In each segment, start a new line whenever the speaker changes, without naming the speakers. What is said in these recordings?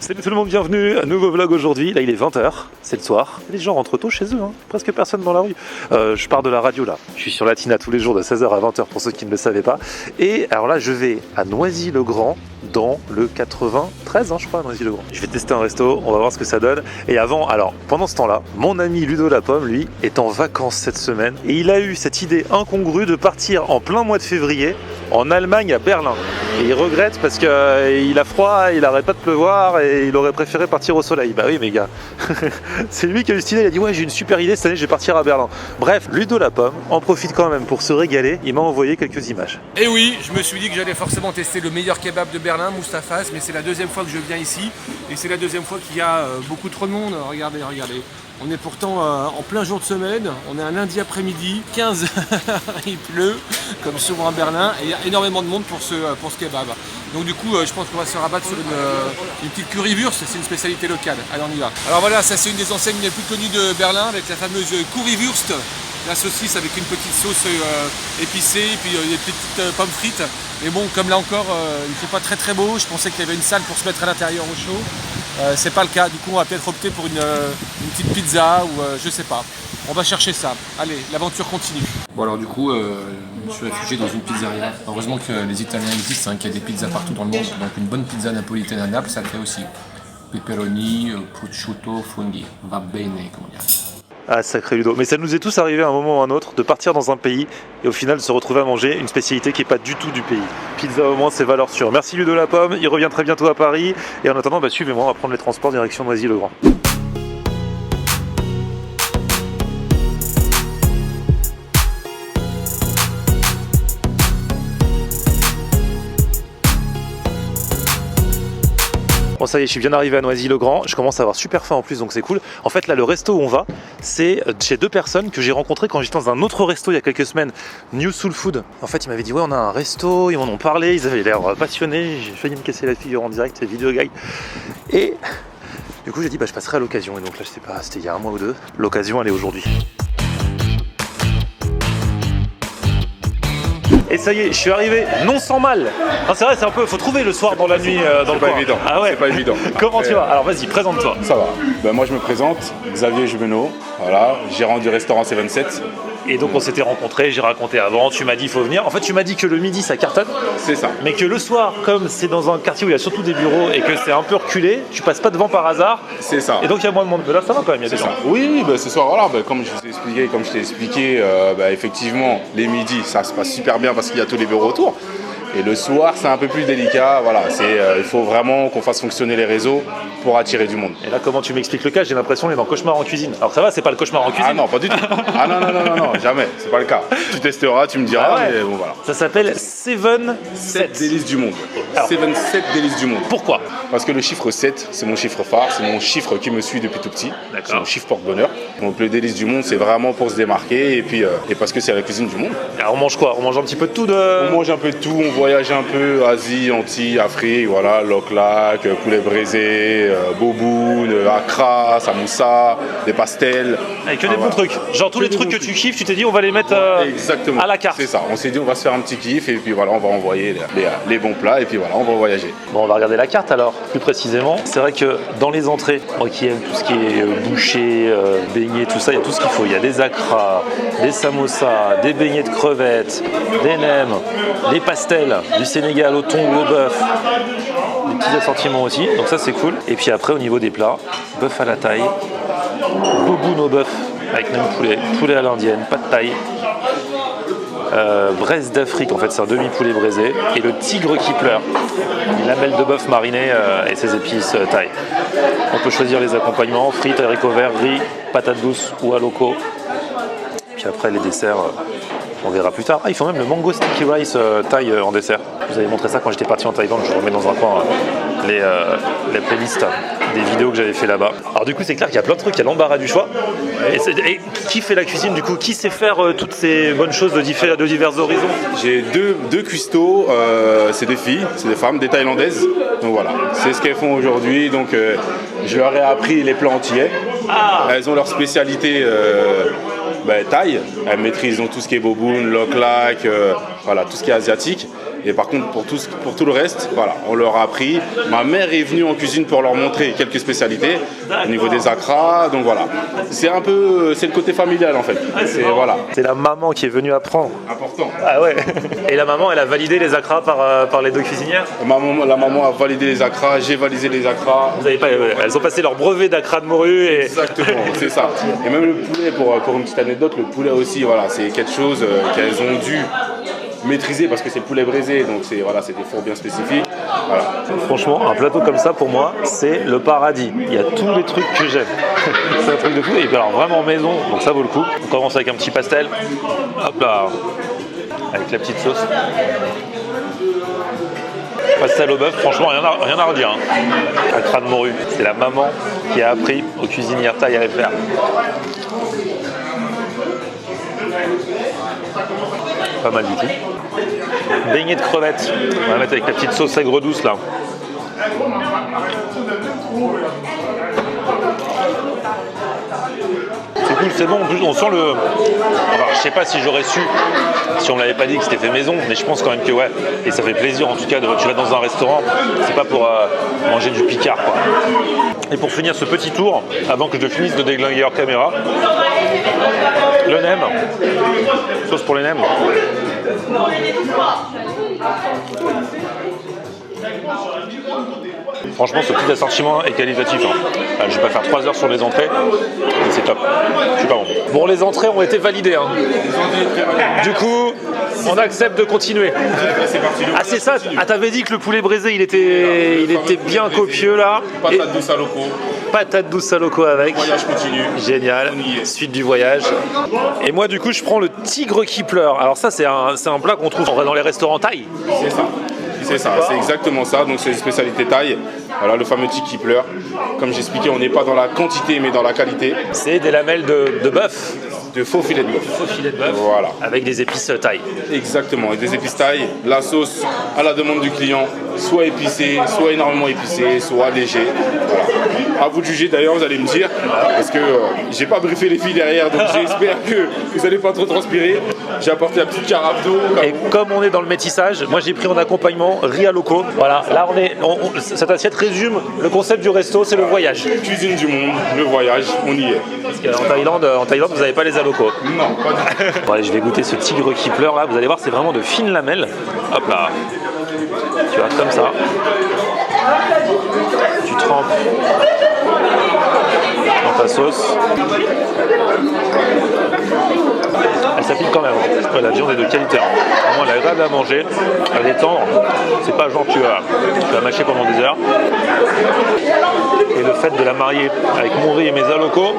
Salut tout le monde, bienvenue, un nouveau vlog aujourd'hui. Là il est 20h, c'est le soir. Les gens rentrent tôt chez eux, hein. Presque personne dans la rue. Je pars de la radio là. Je suis sur Latina tous les jours de 16h à 20h pour ceux qui ne le savaient pas. Et alors là je vais à Noisy-le-Grand dans le 93, hein, je crois, à Noisy-le-Grand. Je vais tester un resto, on va voir ce que ça donne. Et avant, alors pendant ce temps-là, mon ami Ludo Lapomme, lui, est en vacances cette semaine. Et il a eu cette idée incongrue de partir en plein mois de février en Allemagne à Berlin. Et il regrette parce qu'il a froid, il arrête pas de pleuvoir et il aurait préféré partir au soleil. Bah oui mes gars, c'est lui qui a eu cette idée, il a dit ouais j'ai une super idée cette année, je vais partir à Berlin. Bref, Ludo Lapomme en profite quand même pour se régaler, il m'a envoyé quelques images.
Et oui, je me suis dit que j'allais forcément tester le meilleur kebab de Berlin, Mustapha's, mais c'est la deuxième fois que je viens ici et c'est la deuxième fois qu'il y a beaucoup trop de monde. Regardez. On est pourtant en plein jour de semaine, on est un lundi après-midi, 15h, il pleut, comme souvent à Berlin, et il y a énormément de monde pour ce kebab. Donc du coup, je pense qu'on va se rabattre sur une petite currywurst, c'est une spécialité locale. Allez, on y va. Alors voilà, ça c'est une des enseignes les plus connues de Berlin, avec la fameuse currywurst, la saucisse avec une petite sauce épicée, et puis des petites pommes frites. Mais bon, comme là encore, il ne fait pas très beau, je pensais qu'il y avait une salle pour se mettre à l'intérieur au chaud. C'est pas le cas, du coup on va peut-être opter pour une petite pizza ou je sais pas. On va chercher ça. Allez, l'aventure continue. Bon alors du coup, je me suis réfugié dans une pizzeria. Heureusement que les Italiens existent, hein, qu'il y a des pizzas partout dans le monde. Donc une bonne pizza napolitaine à Naples, ça le fait aussi. Pepperoni, prosciutto, funghi. Va bene, comment dire.
Ah sacré Ludo, mais ça nous est tous arrivé à un moment ou à un autre de partir dans un pays et au final de se retrouver à manger une spécialité qui n'est pas du tout du pays. Pizza au moins c'est valeur sûre. Merci Ludo Lapomme, il revient très bientôt à Paris et en attendant suivez-moi, on va prendre les transports direction Noisy-le-Grand. Bon ça y est, je suis bien arrivé à Noisy-le-Grand, je commence à avoir super faim en plus donc c'est cool. En fait là le resto où on va, c'est chez deux personnes que j'ai rencontrées quand j'étais dans un autre resto il y a quelques semaines, New Soul Food. En fait ils m'avaient dit ouais on a un resto, ils m'en ont parlé, ils avaient l'air passionnés, j'ai failli me casser la figure en direct, c'est vidéo guide. Et du coup j'ai dit je passerai à l'occasion et donc là je sais pas, c'était il y a un mois ou deux, l'occasion elle est aujourd'hui. Et ça y est, je suis arrivé, non sans mal. Non, c'est vrai, c'est un peu, faut trouver le soir dans la nuit dans le coin.
C'est pas évident.
Ah ouais.
C'est pas évident.
Comment tu vas? Alors vas-y, présente-toi.
Ça va. Moi je me présente, Xavier Juvenot, voilà, gérant du restaurant 77.
Et donc on s'était rencontrés, j'ai raconté avant, tu m'as dit il faut venir. En fait tu m'as dit que le midi ça cartonne. C'est ça. Mais que le soir, comme c'est dans un quartier où il y a surtout des bureaux et que c'est un peu reculé, tu passes pas devant par hasard. C'est ça. Et donc il y a moins de monde. Mais là ça va quand même, il y a des gens.
Oui, ce soir voilà, comme je t'ai expliqué, effectivement les midis ça se passe super bien parce qu'il y a tous les bureaux autour. Et le soir, c'est un peu plus délicat. Voilà, il faut vraiment qu'on fasse fonctionner les réseaux pour attirer du monde.
Et là, comment tu m'expliques le cas? J'ai l'impression qu'on est dans Cauchemar en cuisine. Alors ça va, c'est pas le cauchemar en cuisine?
Ah non, pas du tout. Ah non, jamais. C'est pas le cas. Tu testeras, tu me diras.
Ah ouais.
Mais bon voilà.
Ça s'appelle 7
délices du monde.
Alors,
7 délices du monde.
Pourquoi?
Parce que le chiffre 7, c'est mon chiffre phare, c'est mon chiffre qui me suit depuis tout petit.
D'accord.
C'est mon chiffre porte-bonheur. Donc le délice du monde, c'est vraiment pour se démarquer et parce que c'est la cuisine du monde.
Alors on mange quoi? On mange un petit peu de tout
On mange un peu de tout, on voyage un peu, Asie, Antilles, Afrique, voilà, loc-lac, poulet braisé, boboon, accra, samoussa, des pastels.
Avec que des bons trucs. Genre tous les trucs que tu kiffes, tu t'es dit on va les mettre
exactement
à la carte.
C'est ça, on s'est dit on va se faire un petit kiff et puis voilà, on va envoyer les bons plats et puis voilà, on va voyager.
Bon, on va regarder la carte alors, plus précisément. C'est vrai que dans les entrées, moi qui aime tout ce qui est boucher, beignets, tout ça, il y a tout ce qu'il faut. Il y a des akras, des samosas, des beignets de crevettes, des nems, des pastels du Sénégal au thon ou au bœuf, des petits assortiments aussi, donc ça c'est cool. Et puis après au niveau des plats, bœuf à la taille, boboon au bœuf avec même poulet à l'indienne, pas de taille. Braise d'Afrique, en fait c'est un demi-poulet braisé, et le tigre qui pleure, une lamelle de bœuf marinée et ses épices thaï. On peut choisir les accompagnements, frites, haricots verts, riz, patates douces ou aloko. Puis après les desserts, on verra plus tard. Ah, ils font même le mango sticky rice thaï en dessert. Je vous avais montré ça quand j'étais parti en Thaïlande, je vous remets dans un coin les playlists des vidéos que j'avais fait là-bas. Alors du coup c'est clair qu'il y a plein de trucs, il y a l'embarras du choix. Et qui fait la cuisine du coup? Qui sait faire toutes ces bonnes choses de divers horizons?
J'ai deux cuistots, c'est des filles, c'est des femmes, des Thaïlandaises. Donc voilà, c'est ce qu'elles font aujourd'hui. Donc je leur ai appris les plats antillais. Ah. Elles ont leur spécialité thaï. Elles maîtrisent donc tout ce qui est boboon, loc-lac, voilà, tout ce qui est asiatique. Et par contre, pour tout le reste, voilà, on leur a appris. Ma mère est venue en cuisine pour leur montrer quelques spécialités au niveau des acras. Donc voilà, c'est le côté familial en fait.
C'est la maman qui est venue apprendre.
Important.
Ah ouais. Et la maman, elle a validé les acras par les deux cuisinières.
La maman a validé les acras, j'ai validé les acras.
Vous avez pas, elles ont passé leur brevet d'acra de morue. Et...
Exactement, c'est ça. Et même le poulet, pour une petite anecdote, le poulet aussi, voilà, c'est quelque chose qu'elles ont dû maîtriser parce que c'est le poulet braisé, donc c'est des fours bien spécifiques. Voilà.
Franchement, un plateau comme ça, pour moi, c'est le paradis. Il y a tous les trucs que j'aime. C'est un truc de fou. Et puis alors vraiment maison, donc ça vaut le coup. On commence avec un petit pastel. Hop là, avec la petite sauce. Pastel au bœuf, franchement, rien à redire. Hein. Acra de morue, c'est la maman qui a appris aux cuisinières thaï à les faire. Pas mal du tout. Beignet de crevettes. On va mettre avec la petite sauce aigre douce là. C'est cool, c'est bon. En plus, on sent le. Alors, je sais pas si j'aurais su si on l'avait pas dit que c'était fait maison, mais je pense quand même que ouais. Et ça fait plaisir en tout cas. Tu vas dans un restaurant, c'est pas pour manger du picard quoi. Et pour finir ce petit tour, avant que je finisse de déglinguer hors caméra, le nem. Sauce pour les nems. Franchement, ce petit assortiment est qualitatif. Hein. Je vais pas faire 3 heures sur les entrées, mais c'est top. Super bon. Bon, les entrées ont été validées. Hein. Du coup, on accepte de continuer. Ah, c'est ça. Ah, t'avais dit que le poulet braisé, il était bien copieux là.
Patate douce à loco.
Patate douce à loco avec.
Voyage continue.
Génial. Suite du voyage. Et moi, du coup, je prends le tigre qui pleure. Alors ça, c'est un plat qu'on trouve dans les restaurants thaï.
C'est ça. C'est ça, c'est exactement ça. Donc c'est une spécialité thaï. Voilà le fameux tigre qui pleure. Comme j'expliquais, on n'est pas dans la quantité mais dans la qualité.
C'est des lamelles de bœuf.
De faux filets de bœuf.
Faux filets de bœuf.
Voilà.
Avec des épices thaï.
Exactement, et des épices thaï. La sauce à la demande du client, soit épicée, soit énormément épicée, soit léger. Voilà. À vous de juger d'ailleurs, vous allez me dire, parce que j'ai pas briefé les filles derrière, donc j'espère que vous n'allez pas trop transpirer. J'ai apporté la petite carafe d'eau.
Et comme on est dans le métissage, moi j'ai pris en accompagnement riz à loco. Voilà, là cette assiette résume le concept du resto, c'est le voyage.
Cuisine du monde, le voyage, on y est.
Parce qu'en Thaïlande, vous n'avez pas les alocos.
Non, pas du tout.
Bon, allez, je vais goûter ce tigre qui pleure là, vous allez voir, c'est vraiment de fines lamelles. Hop là, tu vois, comme ça. Tu trempes dans ta sauce. Elle s'applique quand même. Ouais, la viande est de qualité. Vraiment, elle est agréable à manger. Elle est tendre. C'est pas genre tu vas mâcher pendant des heures. Et le fait de la marier avec mon riz et mes alocos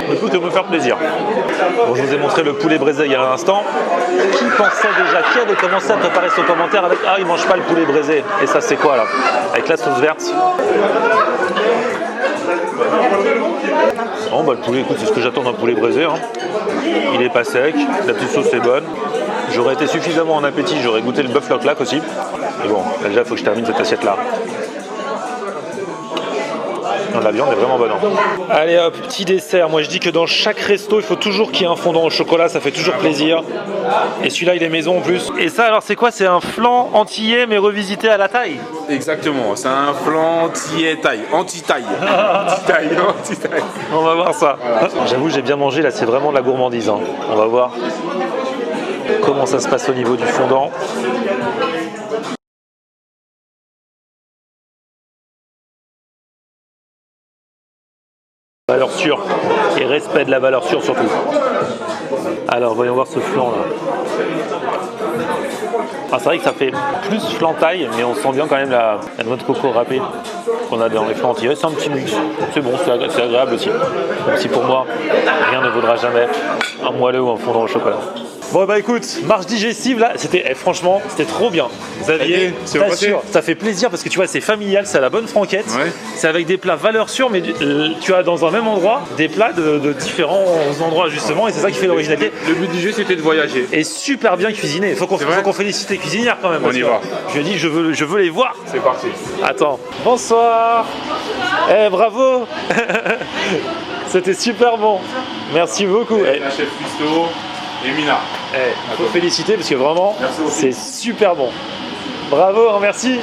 ne peut que me faire plaisir. Bon, je vous ai montré le poulet braisé il y a un instant. Qui pensait déjà, qui avait commencé à préparer son commentaire avec « Ah, il mange pas le poulet braisé ». Et ça, c'est quoi là? Avec la sauce verte. Bon, bah, le poulet, écoute, c'est ce que j'attends d'un poulet braisé. Hein. Il est pas sec, la petite sauce est bonne. J'aurais été suffisamment en appétit, j'aurais goûté le bœuf loc-lac aussi. Mais bon, là, déjà, il faut que je termine cette assiette-là. Non, la viande est vraiment bonne. Hein. Allez hop, petit dessert. Moi je dis que dans chaque resto, il faut toujours qu'il y ait un fondant au chocolat, ça fait toujours plaisir. Et celui-là, il est maison en plus. Et ça, alors c'est quoi? C'est un flan antillais mais revisité à la thaï?
Exactement, c'est un flan antillais thaï, anti-thaï. Anti-thaï, anti-thaï.
On va voir ça. Voilà. J'avoue, j'ai bien mangé, là c'est vraiment de la gourmandise. Hein. On va voir comment ça se passe au niveau du fondant. Valeur sûre et respect de la valeur sûre surtout. Alors voyons voir ce flan là. Ah, c'est vrai que ça fait plus flan thaï, mais on sent bien quand même la noix de coco râpée qu'on a dans les flancs antillais. C'est un petit mix. C'est bon, c'est agréable aussi. Même si pour moi, rien ne vaudra jamais un moelleux ou un fondant au chocolat. Bon bah écoute, marche digestive là, franchement, c'était trop bien. Xavier, t'assure, ça fait plaisir parce que tu vois, c'est familial, c'est à la bonne franquette. Ouais. C'est avec des plats valeurs sûres, mais tu as dans un même endroit des plats de différents endroits justement, et c'est ça qui fait l'originalité.
Le but du jeu, c'était de voyager.
Et super bien cuisiné. Faut qu'on félicite les cuisinières quand même.
On y va.
Je dis, je veux les voir.
C'est parti.
Attends. Bonsoir. Bravo. C'était super bon. Merci beaucoup.
La chef cuistot. et Mina.
Faut féliciter parce que vraiment,
Merci beaucoup.
c'est super bon. Bravo, hein, merci.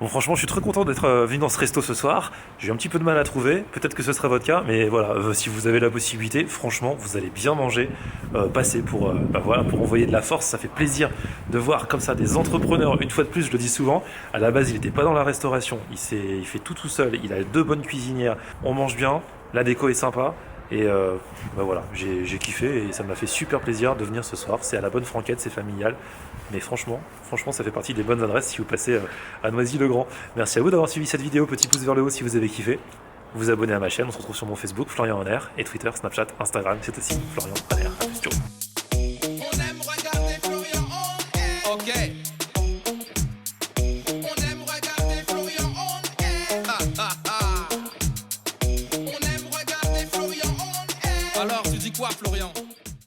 Bon, franchement, je suis très content d'être venu dans ce resto ce soir. J'ai eu un petit peu de mal à trouver. Peut-être que ce sera votre cas, mais voilà, si vous avez la possibilité, franchement, vous allez bien manger. Passer pour, voilà, pour envoyer de la force. Ça fait plaisir de voir comme ça des entrepreneurs. Une fois de plus, je le dis souvent. À la base, il n'était pas dans la restauration. Il fait tout seul. Il a 2 bonnes cuisinières. On mange bien. La déco est sympa. Et voilà, j'ai kiffé et ça m'a fait super plaisir de venir ce soir. C'est à la bonne franquette, c'est familial. Mais franchement, ça fait partie des bonnes adresses si vous passez à Noisy-le-Grand. Merci à vous d'avoir suivi cette vidéo. Petit pouce vers le haut si vous avez kiffé. Vous abonnez à ma chaîne. On se retrouve sur mon Facebook, Florian Honner, et Twitter, Snapchat, Instagram. C'est aussi Florian Honner. À plus, ciao.
On aime regarder Florian on air. Ok. On aime regarder Florian on air. On aime regarder Florian on air. Alors tu dis quoi Florian?